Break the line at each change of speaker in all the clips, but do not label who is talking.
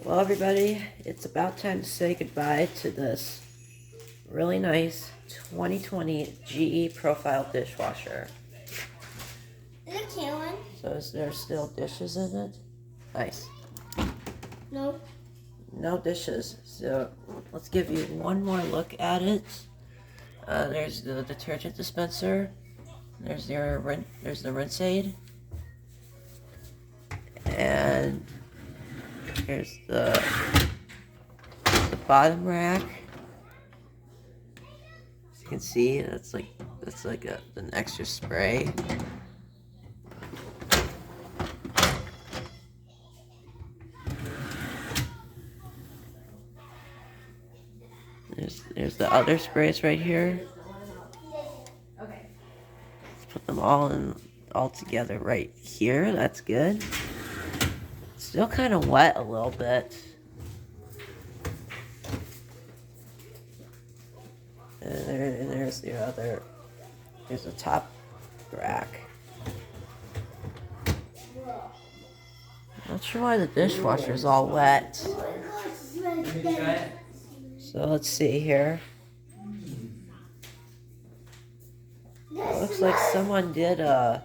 Well, everybody, it's about time to say goodbye to this really nice 2020 GE Profile dishwasher.
Look here, one.
So is there still dishes in it? Nice.
No.
No dishes. So let's give you one more look at it. There's the detergent dispenser. There's the rinse aid. And here's the bottom rack. As you can see, that's like an extra spray. There's the other sprays right here.
Okay.
Let's put them all together right here. That's good. Still kind of wet a little bit. And there's the other. There's the top rack. Not sure why the dishwasher's all wet. So let's see here. Looks like someone did a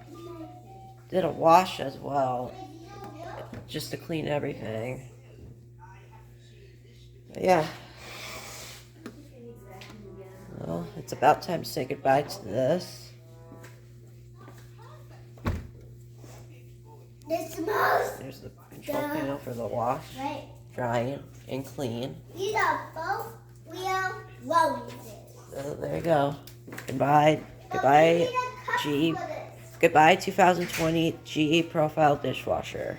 wash as well, just to clean everything. But yeah. Well, it's about time to say goodbye to this.
This smells.
There's the control panel for the wash, drying, and clean.
These are both real roses.
So there you go. Goodbye. Goodbye, GE. Goodbye, 2020 GE Profile dishwasher.